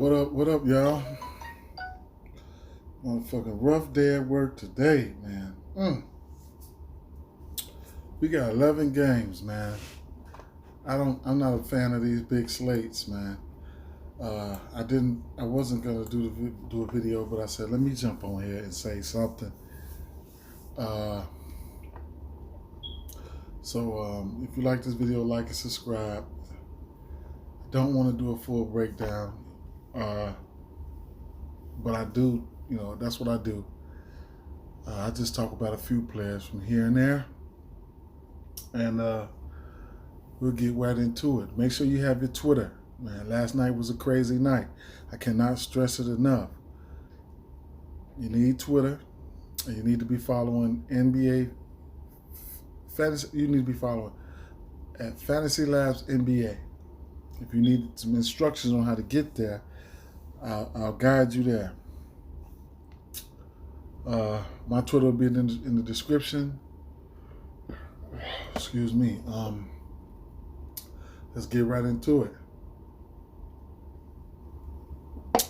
What up, y'all? Motherfucking rough day at work today, man. We got 11 games, man. I'm not a fan of these big slates, man. I wasn't gonna do a video, but I said let me jump on here and say something. If you like this video, like and subscribe. I don't want to do a full breakdown, but I do. That's what I do. I just talk about a few players from here and there, and we'll get right into it. Make sure you have your Twitter. Man, last night was a crazy night. I cannot stress it enough. You need Twitter, and you need to be following NBA fantasy. You need to be following at Fantasy Labs NBA. If you need some instructions on how to get there, I'll guide you there. My Twitter will be in the description. Excuse me. Let's get right into it.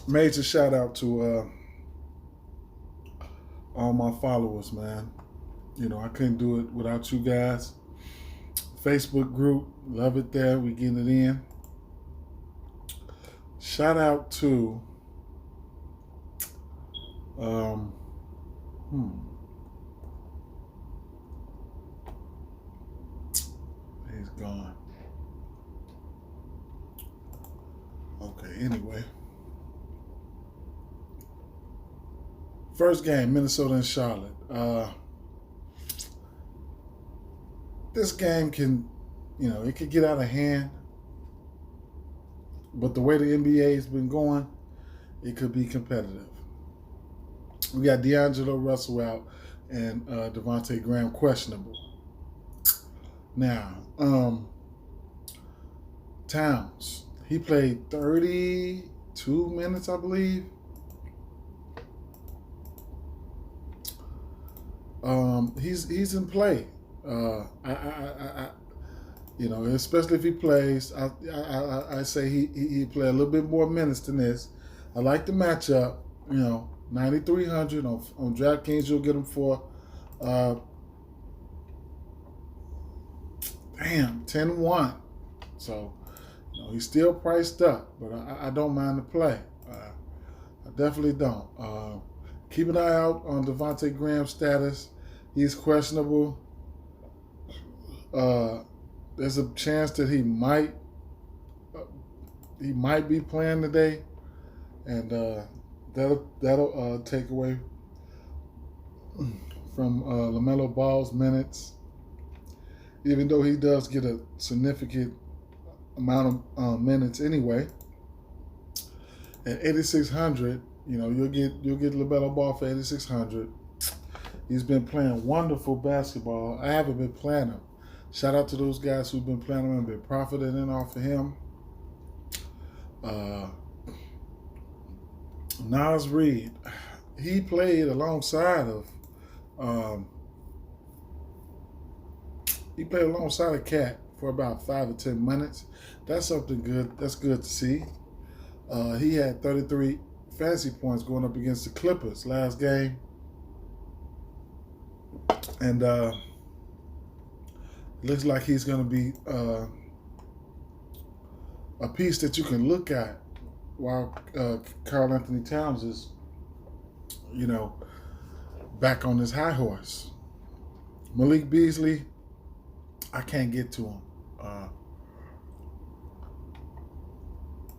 Major shout out to all my followers, man. I couldn't do it without you guys. Facebook group, love it there. We getting it in. Shout out to he's gone. Okay, anyway. First game, Minnesota and Charlotte. This game can, it could get out of hand. But the way the NBA has been going, it could be competitive. We got D'Angelo Russell out and Devontae Graham questionable. Now, Towns, he played 32 minutes, I believe. He's in play. Especially if he plays, I say he play a little bit more minutes than this. I like the matchup. 9,300 on Draftkings. You'll get him for 10-1. So he's still priced up, but I don't mind the play. I definitely don't. Keep an eye out on Devontae Graham's status. He's questionable. There's a chance that he might be playing today, and that'll take away from LaMelo Ball's minutes. Even though he does get a significant amount of minutes anyway. At 8,600, you'll get LaMelo Ball for 8,600. He's been playing wonderful basketball. I haven't been playing him. Shout out to those guys who've been playing him and been profiting in off of him. Nas Reed, he played alongside of Cat for about 5 or 10 minutes. That's something good. That's good to see. He had 33 fantasy points going up against the Clippers last game. And looks like he's going to be a piece that you can look at while Karl Anthony Towns is, back on his high horse. Malik Beasley, I can't get to him.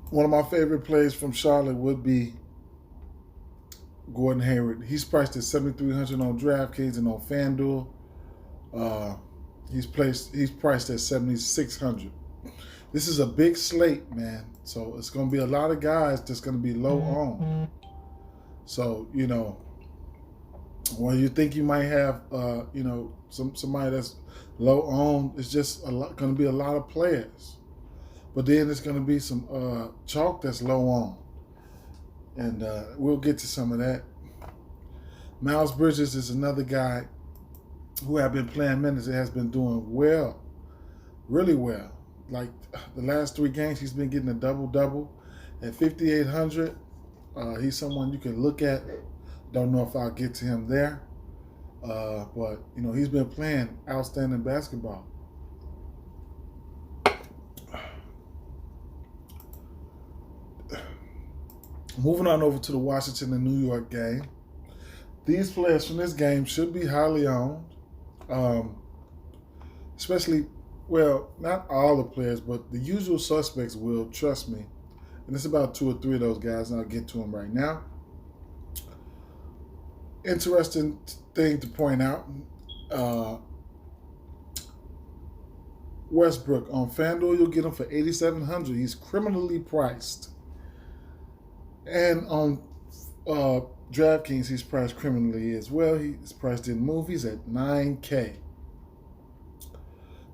One of my favorite plays from Charlotte would be Gordon Hayward. He's priced at 7,300 on DraftKings and on Fanduel. He's priced at 7,600. This is a big slate, man. So it's going to be a lot of guys that's going to be low on. So when you think you might have somebody that's low on, it's just going to be a lot of players. But then it's going to be some chalk that's low on. And we'll get to some of that. Miles Bridges is another guy who have been playing minutes and has been doing well, really well. Like the last 3 games, he's been getting a double-double. At 5,800, he's someone you can look at. Don't know if I'll get to him there. But, you know, he's been playing outstanding basketball. Moving on over to the Washington and New York game. These players from this game should be highly owned. Especially, well, not all the players, but the usual suspects will, trust me. And it's about 2 or 3 of those guys, and I'll get to them right now. Interesting thing to point out, Westbrook on Fanduel, you'll get him for $8,700. He's criminally priced. And on DraftKings, he's priced criminally as well. His price didn't move. He's at $9K.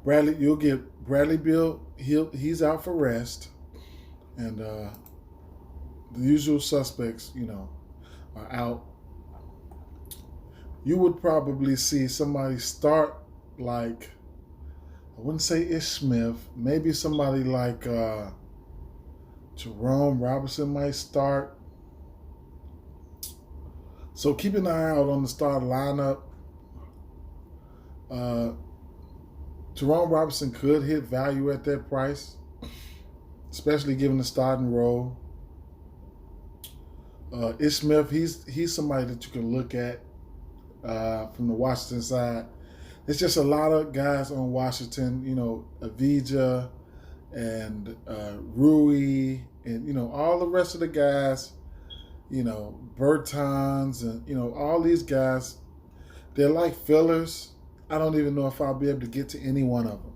Bradley, you'll get Bradley Beal. He's out for rest. And the usual suspects, you know, are out. You would probably see somebody start like, I wouldn't say Ish Smith, maybe somebody like Jerome Robinson might start. So keep an eye out on the start lineup. Jerome Robinson could hit value at that price, especially given the starting role. Ish Smith, he's somebody that you can look at from the Washington side. It's just a lot of guys on Washington, you know, Avija and Rui, and, you know, all the rest of the guys, you know, Bertans, and, you know, all these guys, they're like fillers. I don't even know if I'll be able to get to any one of them.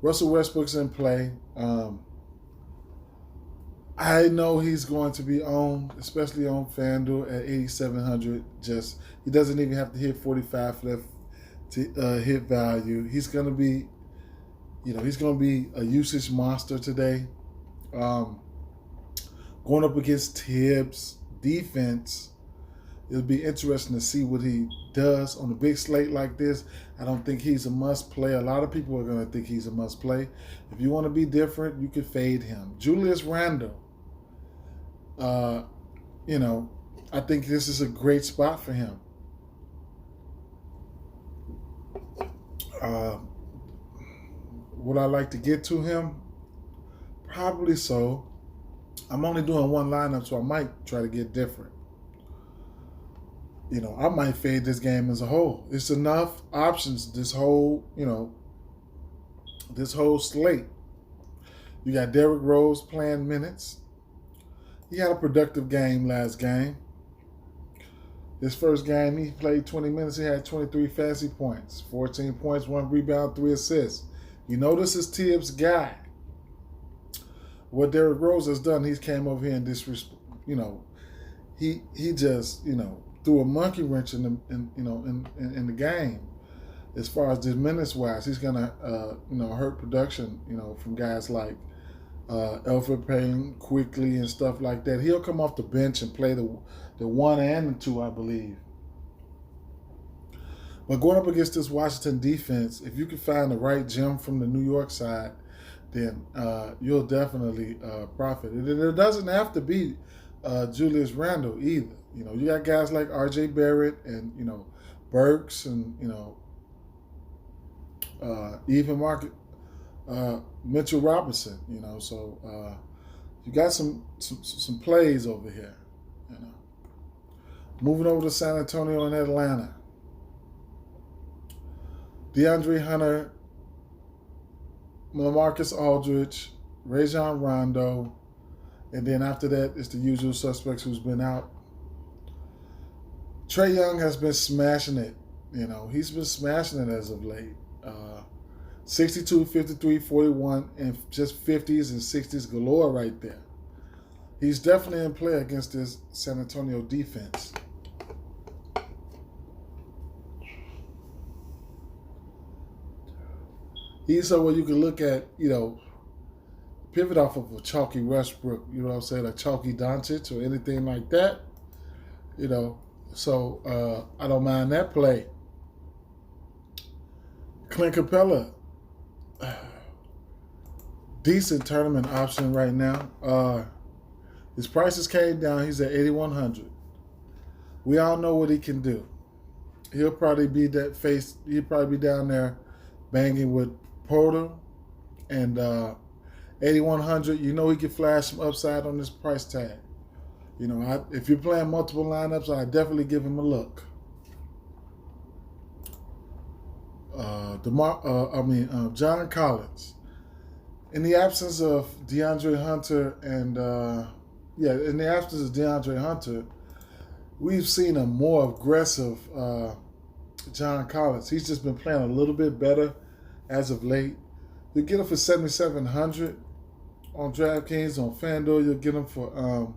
Russell Westbrook's in play. I know he's going to be owned, especially on FanDuel at 8,700. Just, he doesn't even have to hit 45 for that to hit value. He's going to be, you know, he's going to be a usage monster today. Going up against Tibbs defense, it'll be interesting to see what he does on a big slate like this. I don't think he's a must play. A lot of people are going to think he's a must play. If you want to be different, you could fade him. Julius Randle. You know, I think this is a great spot for him. Would I like to get to him? Probably so. I'm only doing one lineup, so I might try to get different. You know, I might fade this game as a whole. It's enough options, this whole, you know, this whole slate. You got Derrick Rose playing minutes. He had a productive game last game. His first game, he played 20 minutes. He had 23 fantasy points, 14 points, 1 rebound, 3 assists. You know this is Tibbs' guy. What Derrick Rose has done, he's came over here and you know, he just, you know, threw a monkey wrench in the game. As far as the minutes wise, he's gonna you know, hurt production, you know, from guys like Elfrid Payton quickly and stuff like that. He'll come off the bench and play the 1 and the 2, I believe. But going up against this Washington defense, if you can find the right gem from the New York side, then you'll definitely profit. It doesn't have to be Julius Randle either. You know, you got guys like R.J. Barrett and, you know, Burks and, you know, even Mitchell Robinson. You know, so you got some plays over here. You know, moving over to San Antonio and Atlanta. DeAndre Hunter, LaMarcus Aldridge, Rajon Rondo, and then after that, it's the usual suspects who's been out. Trae Young has been smashing it. You know, he's been smashing it as of late. 62, 53, 41, and just 50s and 60s galore right there. He's definitely in play against this San Antonio defense. He's someone you can look at, you know, pivot off of a chalky Westbrook, you know what I'm saying, a chalky Doncic or anything like that, you know. So I don't mind that play. Clint Capella, decent tournament option right now. His prices came down. He's at 8,100. We all know what he can do. He'll probably be that face. He'll probably be down there banging with Porter and 8,100. You know he can flash some upside on this price tag. You know, if you're playing multiple lineups, I definitely give him a look. John Collins. In the absence of DeAndre Hunter in the absence of DeAndre Hunter, we've seen a more aggressive John Collins. He's just been playing a little bit better as of late. You get him for 7,700 on DraftKings. On Fanduel, you'll get him for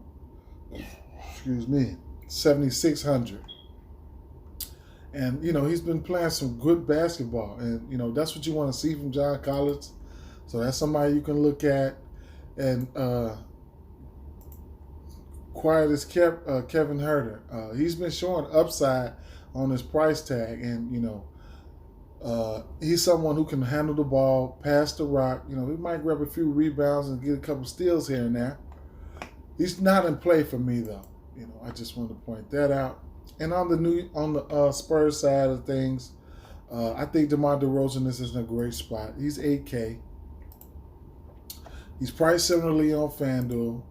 7,600. And you know he's been playing some good basketball, and you know that's what you want to see from John Collins. So that's somebody you can look at. And quiet as Kevin Herter. He's been showing upside on his price tag, and you know he's someone who can handle the ball, pass the rock. You know, he might grab a few rebounds and get a couple steals here and there. He's not in play for me though. You know, I just wanted to point that out. And on the Spurs side of things, I think DeMar DeRozan is in a great spot. He's 8K. He's priced similarly on FanDuel.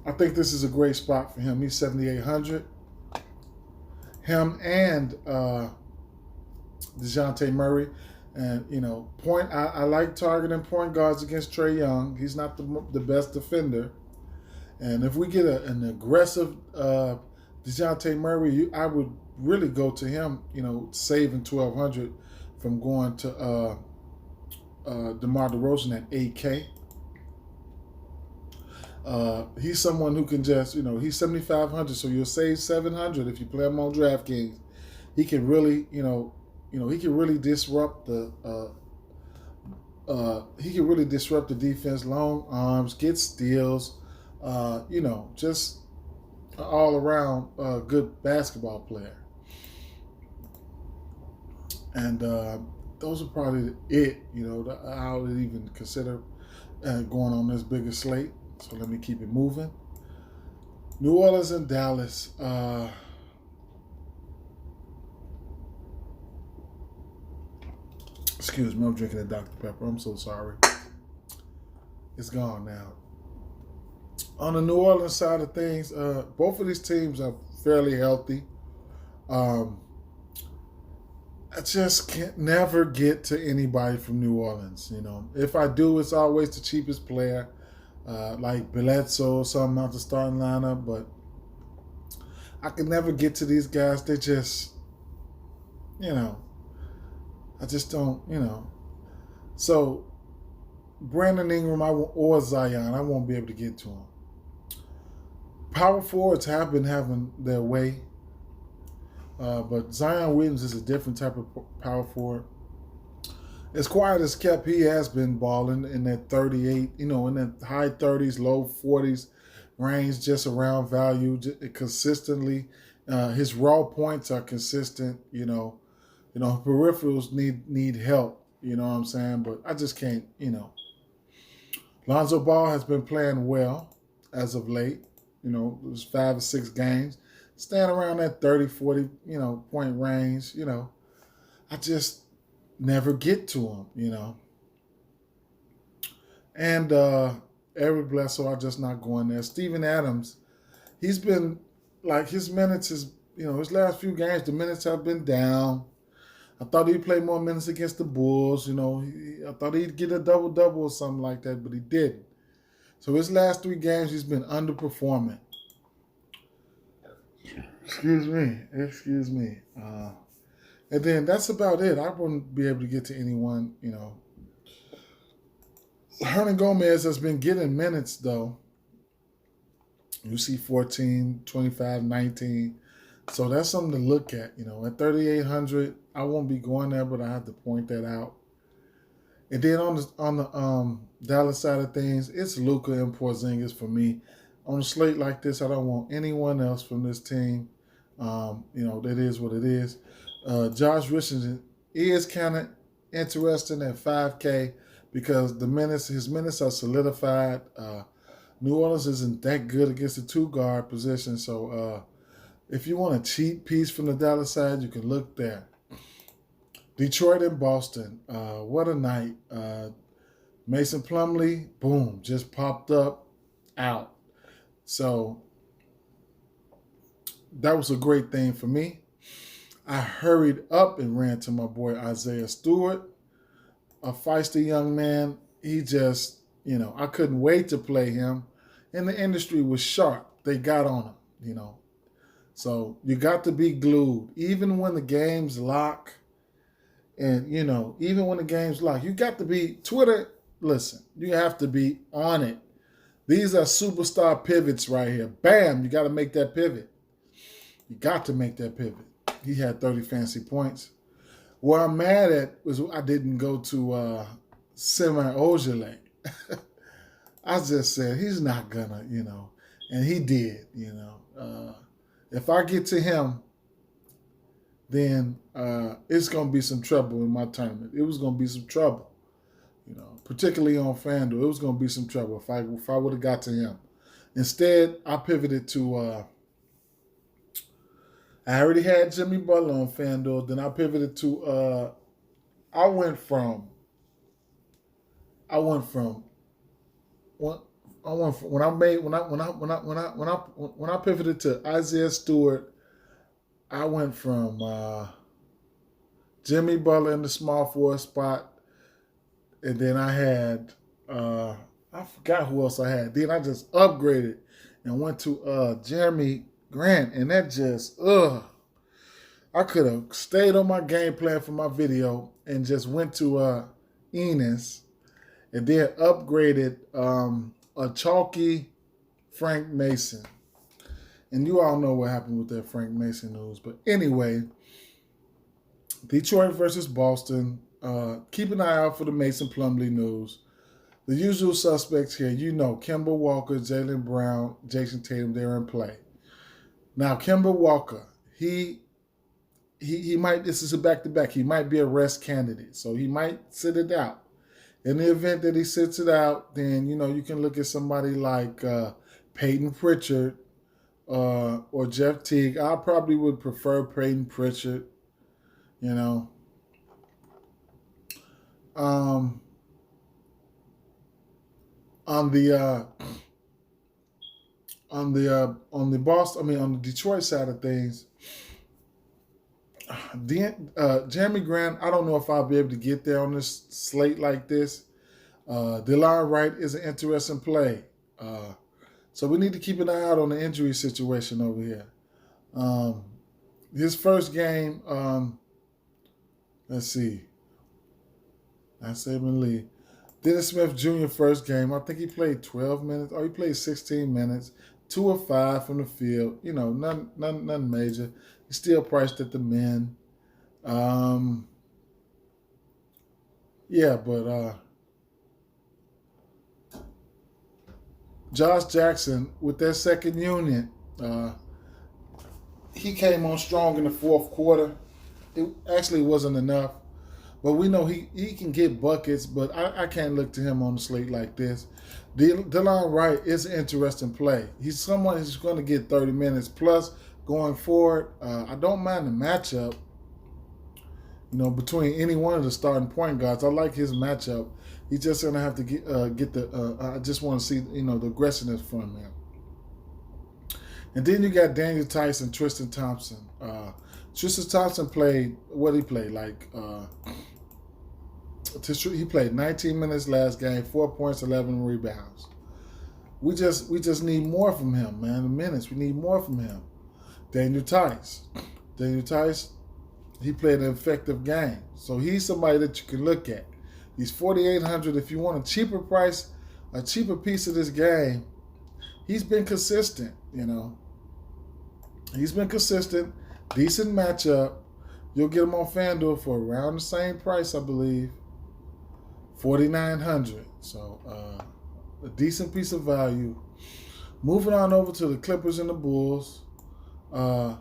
I think this is a great spot for him. He's 7,800. Him and DeJounte Murray. And, you know, I like targeting point guards against Trae Young. He's not the best defender. And if we get an aggressive DeJounte Murray, I would really go to him, you know, saving 1,200 from going to DeMar DeRozan at 8K. He's someone who can just, you know, he's 7,500, so you'll save 700 if you play him on DraftKings. He can really, he can really disrupt the defense, long arms, get steals, just an all around good basketball player. And those are probably it, I would even consider going on this bigger slate. So let me keep it moving. New Orleans and Dallas. Excuse me, I'm drinking a Dr. Pepper. I'm so sorry. It's gone now. On the New Orleans side of things, both of these teams are fairly healthy. I just can't never get to anybody from New Orleans. If I do, it's always the cheapest player, like Bledsoe or something out the starting lineup. But I can never get to these guys. They just, I just don't, So Brandon Ingram or Zion, I won't be able to get to him. Power forwards have been having their way. But Zion Williams is a different type of power forward. As quiet as kept, he has been balling in that 38, in that high 30s, low 40s range, just around value consistently. His raw points are consistent, peripherals need help, you know what I'm saying? But I just can't, Lonzo Ball has been playing well as of late. It was 5 or 6 games. Staying around that 30, 40, point range, I just never get to him, And Eric Bledsoe, I'm just not going there. Steven Adams, he's been, his minutes is, his last few games, the minutes have been down. I thought he'd play more minutes against the Bulls, I thought he'd get a double-double or something like that, but he didn't. So his last 3 games, he's been underperforming. Excuse me. And then that's about it. I wouldn't be able to get to anyone, Hernan Gomez has been getting minutes, though. You see 14, 25, 19. So that's something to look at, At 3,800, I won't be going there, but I have to point that out. And then on the Dallas side of things, it's Luka and Porzingis for me. On a slate like this, I don't want anyone else from this team. That is what it is. Josh Richardson is kind of interesting at 5K. because his minutes are solidified. New Orleans isn't that good against the 2 guard position, so if you want a cheap piece from the Dallas side, you can look there. Detroit and Boston, what a night. Mason Plumlee, boom, just popped up out. So that was a great thing for me. I hurried up and ran to my boy Isaiah Stewart, a feisty young man. He just, I couldn't wait to play him. And the industry was sharp. They got on him, So you got to be glued. Even when the game's lock, and, even when the game's locked, you got to be, Twitter, listen, you have to be on it. These are superstar pivots right here. Bam, you got to make that pivot. You got to make that pivot. He had 30 fantasy points. What I'm mad at was I didn't go to Semi Ojale. I just said, he's not gonna, and he did, If I get to him, then it's going to be some trouble in my tournament. It was going to be some trouble, particularly on Fanduel. It was going to be some trouble if I would have got to him. Instead, I pivoted to I already had Jimmy Butler on FanDuel. Then I pivoted to I went from when I pivoted to Isaiah Stewart, I went from Jimmy Butler in the small forward spot, and then I had I forgot who else I had. Then I just upgraded and went to Jeremy Grant, and that just I could have stayed on my game plan for my video and just went to Enos and then upgraded a chalky Frank Mason. And you all know what happened with that Frank Mason news. But anyway, Detroit versus Boston. Keep an eye out for the Mason Plumlee news. The usual suspects here, Kemba Walker, Jaylen Brown, Jason Tatum, they're in play. Now, Kemba Walker, he might, this is a back-to-back, he might be a rest candidate, so he might sit it out. In the event that he sits it out, then, you can look at somebody like Peyton Pritchard or Jeff Teague. I probably would prefer Peyton Pritchard, on the Detroit side of things, Jeremy Grant, I don't know if I'll be able to get there on this slate like this. Delon Wright is an interesting play. So we need to keep an eye out on the injury situation over here. His first game, let's see. Not Saban Lee. Dennis Smith Jr. first game, I think he played 12 minutes, or he played 16 minutes, 2 of 5 from the field. Nothing major. He's still priced at the men. Josh Jackson with that second unit, he came on strong in the fourth quarter. It actually wasn't enough. But we know he can get buckets, but I can't look to him on the slate like this. Delon Wright is an interesting play. He's someone who's going to get 30 minutes plus going forward. I don't mind the matchup, between any one of the starting point guards. I like his matchup. He's just going to have to get the I just want to see, the aggressiveness from him. And then you got Daniel Tice and Tristan Thompson. Tristan Thompson played, what he played, he played 19 minutes last game, 4 points, 11 rebounds. We just need more from him, man. The minutes, we need more from him. Daniel Tice, he played an effective game. So he's somebody that you can look at. He's $4,800. If you want a cheaper price, a cheaper piece of this game, he's been consistent, He's been consistent, decent matchup. You'll get him on FanDuel for around the same price, I believe. $4,900. So a decent piece of value. Moving on over to the Clippers and the Bulls. On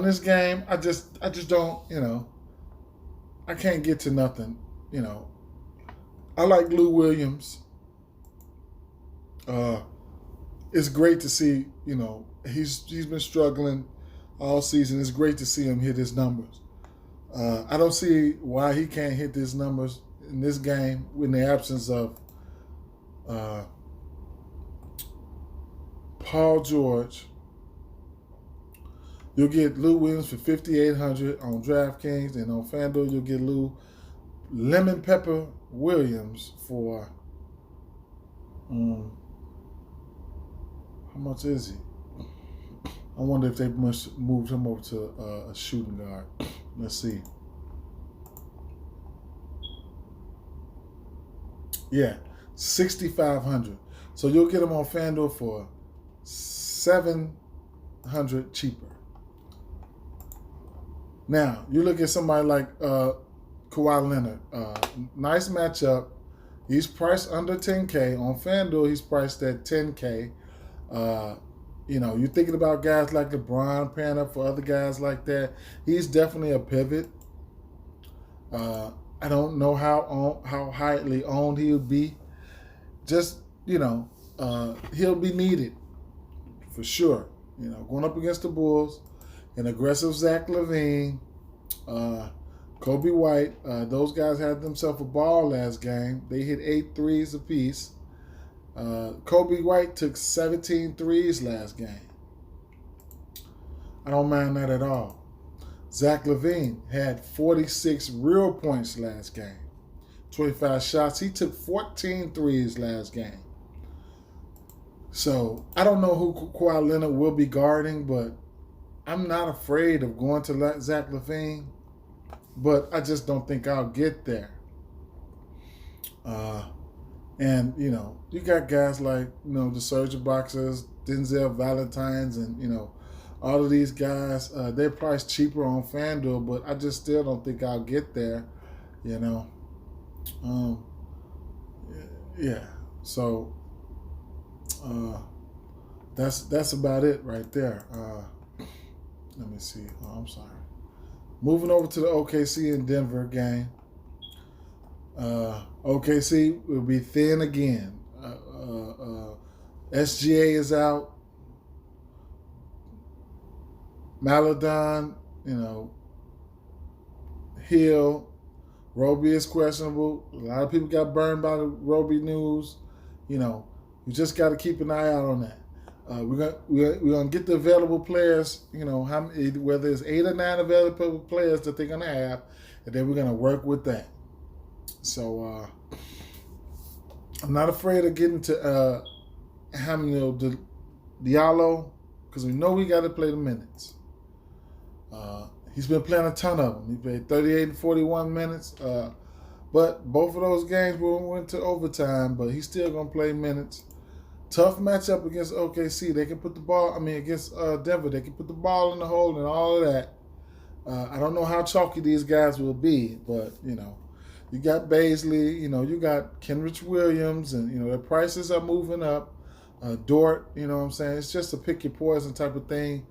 this game, I just don't, I can't get to nothing, I like Lou Williams. It's great to see, he's been struggling all season. It's great to see him hit his numbers. I don't see why he can't hit his numbers in this game in the absence of Paul George. You'll get Lou Williams for $5,800 on DraftKings, and on Fanduel you'll get Lou Lemon Pepper Williams for how much is he? I wonder if they must move him over to a shooting guard. Let's see. Yeah, $6,500. So you'll get him on Fanduel for $700 cheaper. Now you look at somebody like Kawhi Leonard. Nice matchup. He's priced under $10K on Fanduel. He's priced at $10K. You're thinking about guys like LeBron paying up for other guys like that. He's definitely a pivot. I don't know how highly owned he'll be. Just he'll be needed for sure. Going up against the Bulls, an aggressive Zach LaVine, Kobe White. Those guys had themselves a ball last game. They hit 8 threes apiece. Kobe White took 17 threes last game. I don't mind that at all. Zach LaVine had 46 real points last game. 25 shots. He took 14 threes last game. So, I don't know who Kawhi Leonard will be guarding, but I'm not afraid of going to Zach LaVine, but I just don't think I'll get there. And, you got guys like, the Surge Boxers, Denzel Valentines, and, all of these guys, they're priced cheaper on FanDuel, but I just still don't think I'll get there, Yeah. So, that's about it right there. Let me see. Oh, I'm sorry. Moving over to the OKC and Denver game. OKC will be thin again. SGA is out. Maladon, Hill. Roby is questionable. A lot of people got burned by the Roby news. You just got to keep an eye out on that. We're gonna get the available players. Whether it's 8 or 9 available players that they're gonna have, and then we're gonna work with that. So I'm not afraid of getting to Hamilton Diallo because we know we got to play the minutes. He's been playing a ton of them. He played 38 and 41 minutes. But both of those games went to overtime, but he's still going to play minutes. Tough matchup against OKC. They can put the ball, against Denver, they can put the ball in the hole and all of that. I don't know how chalky these guys will be, but, you got Baisley, you got Kenrich Williams, and, their prices are moving up. Dort, what I'm saying? It's just a pick your poison type of thing.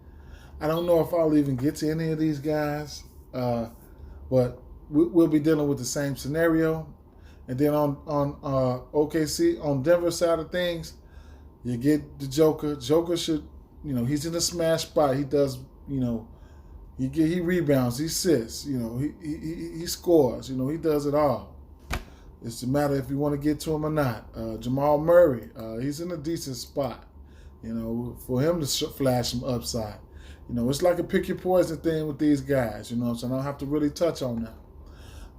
I don't know if I'll even get to any of these guys, but we'll be dealing with the same scenario. And then on OKC, on Denver side of things, you get the Joker. Joker should, he's in the smash spot. He does, he rebounds, he assists, he scores, he does it all. It's a matter if you want to get to him or not. Jamal Murray, he's in a decent spot, for him to flash some upside. It's like a pick your poison thing with these guys, so I don't have to really touch on them.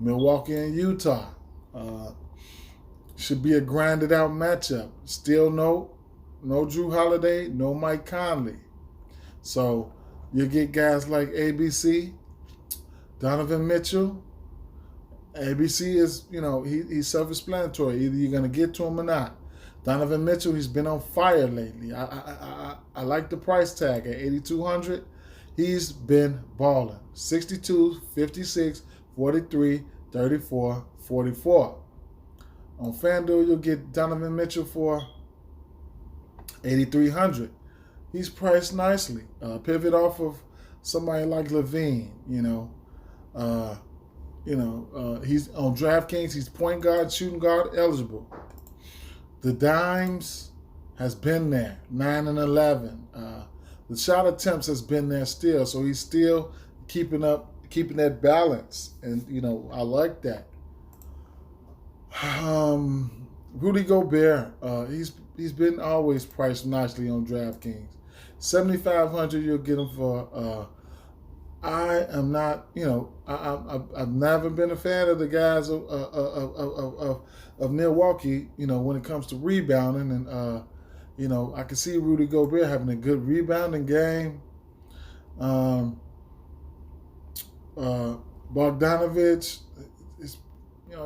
Milwaukee and Utah should be a grinded out matchup. Still no Drew Holiday, no Mike Conley. So you get guys like ABC, Donovan Mitchell. ABC is, he's self-explanatory. Either you're going to get to him or not. Donovan Mitchell, he's been on fire lately. I like the price tag at $8,200. He's been balling. 62, 56, 43, 34, 44. On FanDuel, you'll get Donovan Mitchell for $8,300. He's priced nicely. Pivot off of somebody like LaVine, He's on DraftKings. He's point guard, shooting guard eligible. The dimes has been there, 9 and 11. The shot attempts has been there still, so he's still keeping that balance, and I like that. Rudy Gobert, he's been always priced nicely on DraftKings. 7,500, you'll get him for. I am not, I've never been a fan of the guys of Milwaukee, when it comes to rebounding, and I can see Rudy Gobert having a good rebounding game. Bogdanovich,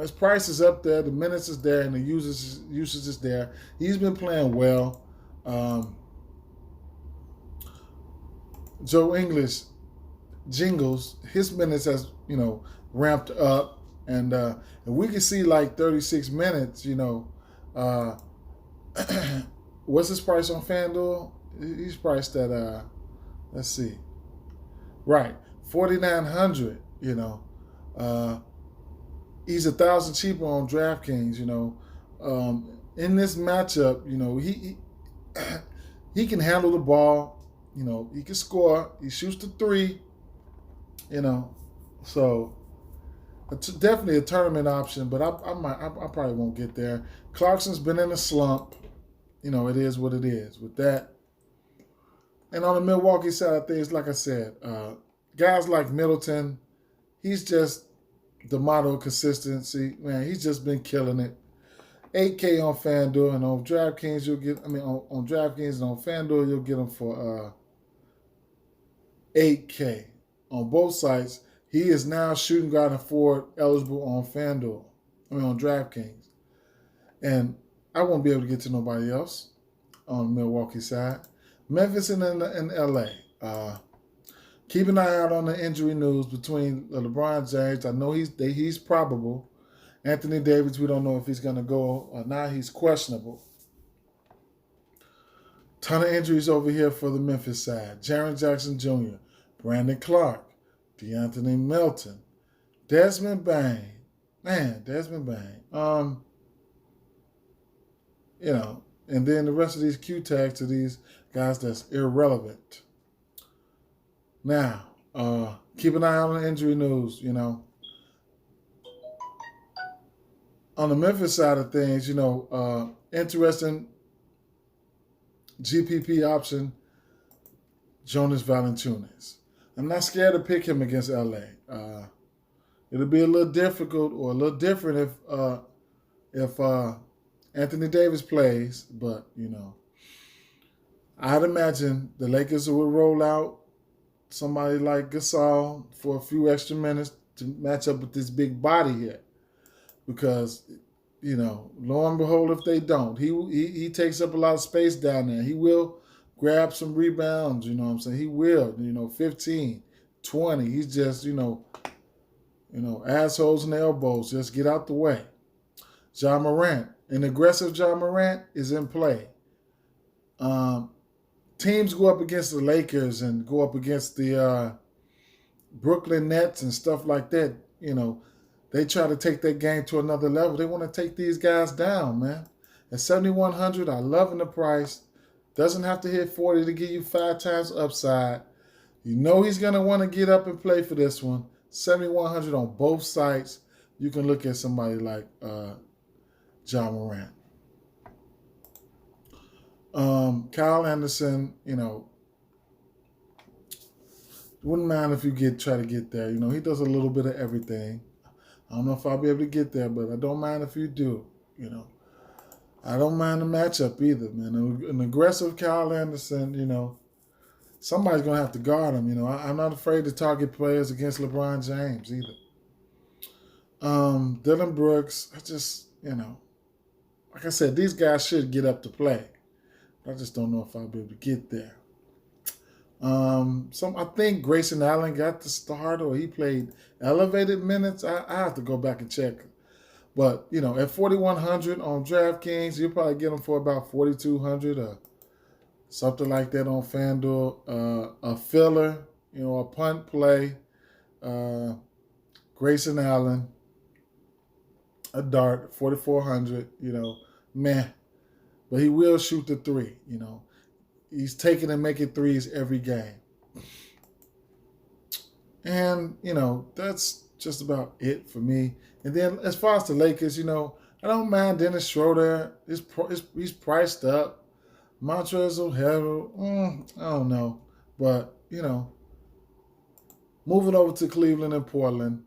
his price is up there, the minutes is there, and the usage is there. He's been playing well. Joe Ingles, Jingles, his minutes has ramped up, and we can see like 36 minutes. What's his price on FanDuel? He's priced at let's see, right, 4,900. He's 1,000 cheaper on DraftKings. In this matchup, he can handle the ball. He can score. He shoots the three. So definitely a tournament option, but I probably won't get there. Clarkson's been in a slump. It is what it is with that. And on the Milwaukee side of things, like I said, guys like Middleton, he's just the model of consistency. Man, he's just been killing it. 8K on FanDuel, and on DraftKings on DraftKings and on FanDuel you'll get him for 8K. On both sites, he is now shooting guard and forward eligible on FanDuel. On DraftKings. And I won't be able to get to nobody else on the Milwaukee side. Memphis and LA. Keep an eye out on the injury news between LeBron James. I know he's probable. Anthony Davis, we don't know if he's going to go or not. He's questionable. Ton of injuries over here for the Memphis side. Jaren Jackson Jr., Brandon Clark, DeAnthony Melton, Desmond Bain. Man, Desmond Bain. And then the rest of these Q tags to these guys that's irrelevant. Now, keep an eye on the injury news, On the Memphis side of things, interesting GPP option, Jonas Valanciunas. I'm not scared to pick him against LA. It'll be a little difficult or a little different if Anthony Davis plays, but I'd imagine the Lakers will roll out somebody like Gasol for a few extra minutes to match up with this big body here, because lo and behold, if they don't, he takes up a lot of space down there. He will grab some rebounds, He will, 15, 20. He's just, assholes and elbows. Just get out the way. Ja Morant, an aggressive Ja Morant is in play. Teams go up against the Lakers and go up against the Brooklyn Nets and stuff like that. They try to take that game to another level. They want to take these guys down, man. At 7,100, I loving the price. Doesn't have to hit 40 to give you 5 times upside. He's going to want to get up and play for this one. 7,100 on both sites. You can look at somebody like Ja Morant. Kyle Anderson, wouldn't mind if you try to get there. He does a little bit of everything. I don't know if I'll be able to get there, but I don't mind if you do. I don't mind the matchup either, man. An aggressive Kyle Anderson, somebody's going to have to guard him. I'm not afraid to target players against LeBron James either. Dylan Brooks, I just, like I said, these guys should get up to play. I just don't know if I'll be able to get there. I think Grayson Allen got the start, or he played elevated minutes. I have to go back and check. But, at 4,100 on DraftKings, you'll probably get them for about 4,200 or something like that on FanDuel. A filler, a punt play. Grayson Allen, a dart, 4,400. Meh. But he will shoot the three. He's taking and making threes every game. And, that's just about it for me. And then as far as the Lakers, I don't mind Dennis Schroeder. He's priced up. Montrezl Harrell, I don't know. But, moving over to Cleveland and Portland.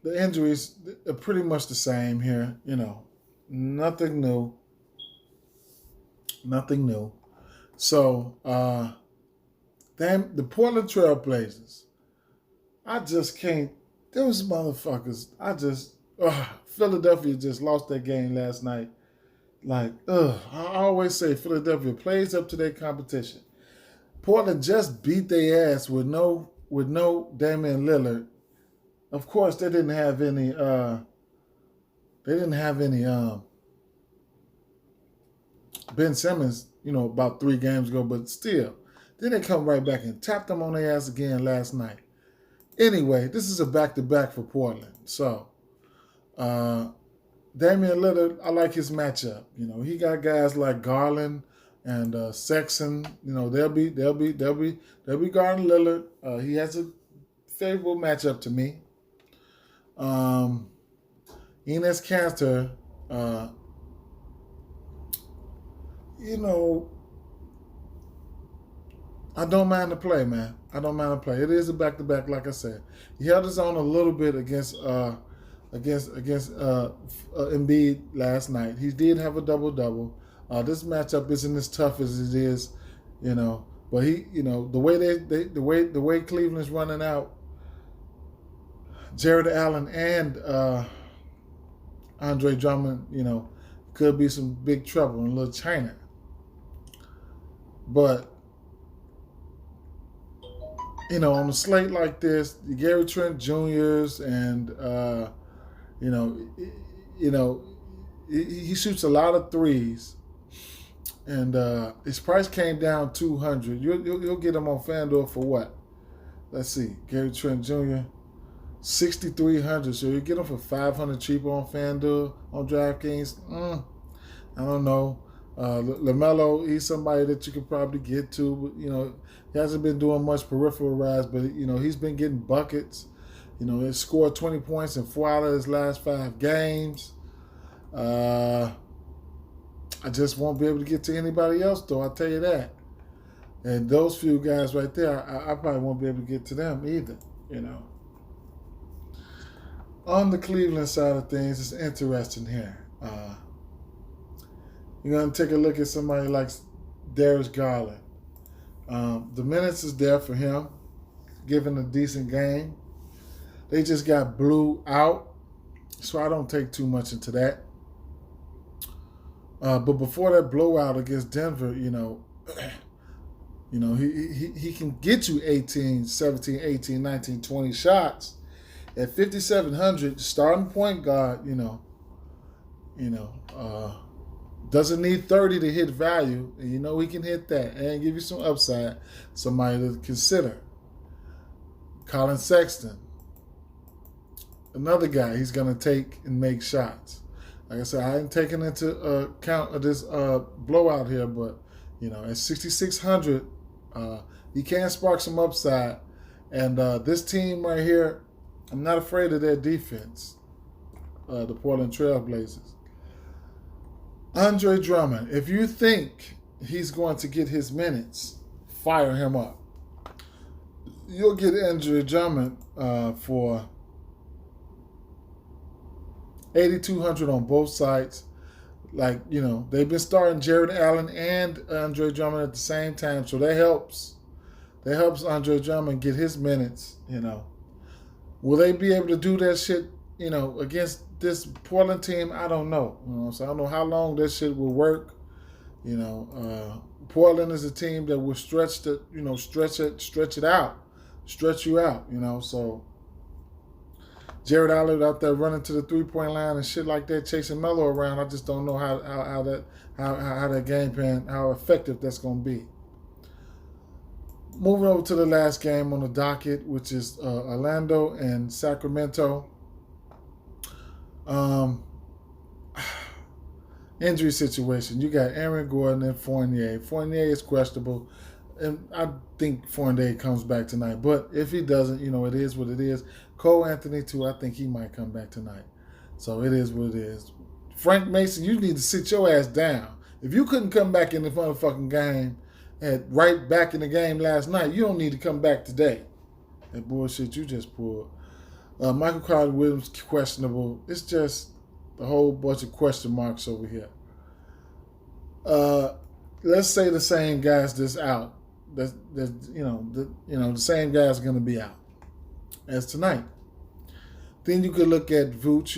The injuries are pretty much the same here. Nothing new. Nothing new. So, the Portland Trailblazers, I just can't. Those motherfuckers, Philadelphia just lost that game last night. I always say Philadelphia plays up to their competition. Portland just beat their ass with no Damian Lillard. Of course, they didn't have any. Ben Simmons, about 3 games ago, but still, then they come right back and tap them on their ass again last night. Anyway, this is a back-to-back for Portland. So, Damian Lillard, I like his matchup. He got guys like Garland and Sexton. They'll be guarding Lillard. He has a favorable matchup to me. Enes Kanter, I don't mind the play, man. I don't mind the play. It is a back-to-back, like I said. He held his own a little bit against Embiid last night. He did have a double-double. This matchup isn't as tough as it is, But he, the way Cleveland's running out, Jared Allen and Andre Drummond, could be some big trouble in Little China. But on a slate like this, the Gary Trent Jr.'s and he shoots a lot of threes, and his price came down $200. You'll get him on Fanduel for what? Let's see, Gary Trent Jr. $6,300. So you get him for $500 cheaper on Fanduel on DraftKings. I don't know. LaMelo, he's somebody that you could probably get to, but he hasn't been doing much peripheral rise, but he's been getting buckets. He scored 20 points in 4 out of his last 5 games. I just won't be able to get to anybody else, though, I'll tell you that. And those few guys right there, I probably won't be able to get to them either, On the Cleveland side of things, it's interesting here. You're going to take a look at somebody like Darius Garland. The minutes is there for him, given a decent game. They just got blew out, so I don't take too much into that. But before that blowout against Denver, he can get you 18, 17, 18, 19, 20 shots. At 5,700, starting point guard, doesn't need 30 to hit value, and he can hit that and give you some upside. Somebody to consider. Colin Sexton, another guy he's going to take and make shots. Like I said, I ain't taking into account of this blowout here, but at 6,600, he can spark some upside. And this team right here, I'm not afraid of their defense. The Portland Trailblazers. Andre Drummond, if you think he's going to get his minutes, fire him up. You'll get Andre Drummond for $8,200 on both sides. They've been starting Jared Allen and Andre Drummond at the same time, so that helps. That helps Andre Drummond get his minutes. Will they be able to do that shit? Against this Portland team, I don't know. So I don't know how long that shit will work. Portland is a team that will stretch you out. So Jared Allen out there running to the 3-point line and shit like that, chasing Melo around. I just don't know how that game plan, how effective that's gonna be. moving over to the last game on the docket, which is Orlando and Sacramento. Injury situation. You got Aaron Gordon and Fournier. Fournier is questionable, and I think Fournier comes back tonight. But if he doesn't, it is what it is. Cole Anthony, too, I think he might come back tonight. So it is what it is. Frank Mason, you need to sit your ass down. If you couldn't come back in the motherfucking game right back in the game last night, you don't need to come back today. That bullshit you just pulled. Michael Carter Williams, questionable. It's just a whole bunch of question marks over here. Let's say the same guys that's out. The same guys are going to be out as tonight. Then you could look at Vooch.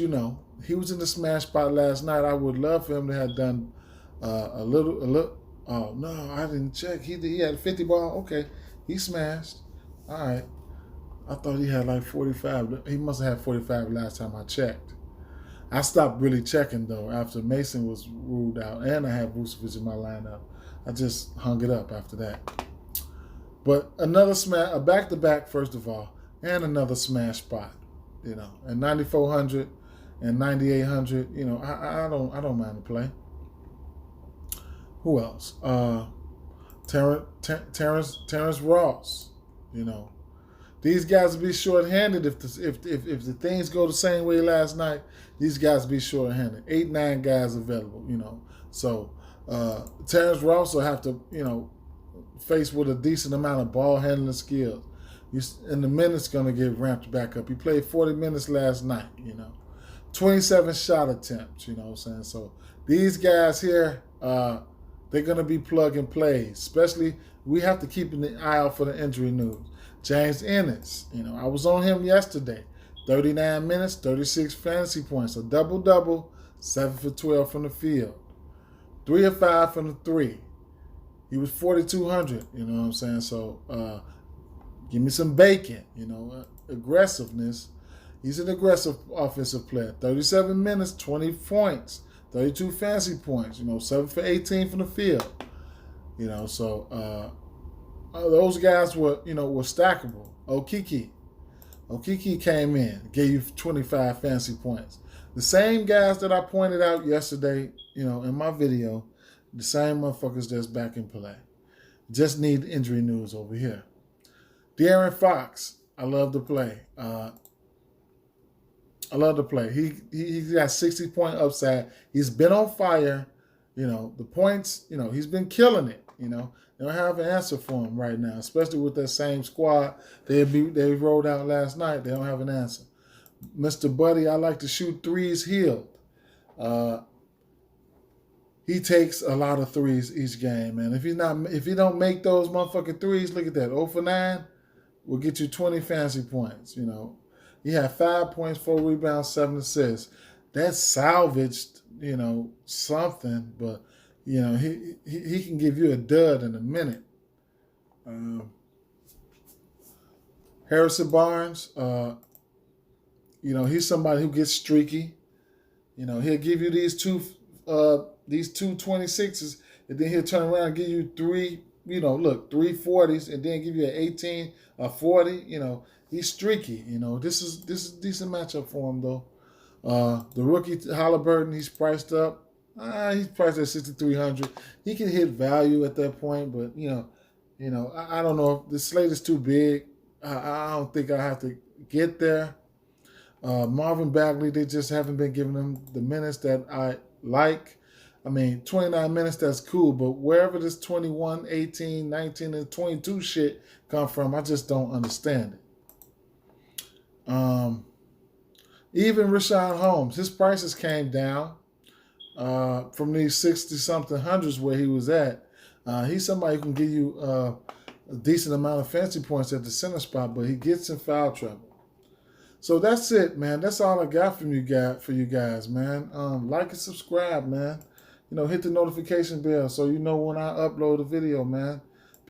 He was in the smash spot last night. I would love for him to have done a little. Oh no, I didn't check. He had a 50 ball. Okay, he smashed. All right. I thought he had like 45. He must have had 45 last time I checked. I stopped really checking though after Mason was ruled out, and I had Vucevic in my lineup. I just hung it up after that. But another smash, a back-to-back first of all, and another smash spot. And 9,400 and 9,800. I don't mind the play. Who else? Terrence Ross. These guys will be short-handed if the things go the same way last night. These guys will be short-handed. 8-9 guys available. So Terrence Ross will have to face with a decent amount of ball handling skills. And the minutes going to get ramped back up. He played 40 minutes last night. 27 shot attempts. You know what I'm saying? So these guys here, they're going to be plug and play. Especially, we have to keep an eye out for the injury news. James Ennis, I was on him yesterday. 39 minutes, 36 fantasy points. A double-double, 7 for 12 from the field. 3 of 5 from the 3. He was 4,200, you know what I'm saying? So give me some bacon, aggressiveness. He's an aggressive offensive player. 37 minutes, 20 points, 32 fantasy points, 7 for 18 from the field. So those guys were stackable. Okiki came in, gave you 25 fantasy points. The same guys that I pointed out yesterday, in my video, the same motherfuckers that's back in play. Just need injury news over here. De'Aaron Fox, I love to play. He's got 60-point upside. He's been on fire. The points, he's been killing it. They don't have an answer for him right now, especially with that same squad they rolled out last night. They don't have an answer. Mr. Buddy, I like to shoot threes healed. He takes a lot of threes each game, man. If he don't make those motherfucking threes, look at that. 0 for 9 will get you 20 fantasy points. He had 5 points, 4 rebounds, 7 assists. That's salvaged, something, but he can give you a dud in a minute. Harrison Barnes, he's somebody who gets streaky. He'll give you these two 26s, and then he'll turn around and give you 3 40s, and then give you an 18, a 40. He's streaky. This is a decent matchup for him though. The rookie Halliburton, he's priced up. He's priced at 6,300. He can hit value at that point, but I don't know if the slate is too big. I don't think I have to get there. Marvin Bagley, they just haven't been giving him the minutes that I like. 29 minutes, that's cool, but wherever this 21, 18, 19, and 22 shit come from, I just don't understand it. Even Rashawn Holmes, his prices came down from these 60-something hundreds where he was at. He's somebody who can give you a decent amount of fantasy points at the center spot, but he gets in foul trouble. So that's it, man. That's all I got for you guys, man. Like and subscribe, man. Hit the notification bell so you know when I upload a video, man.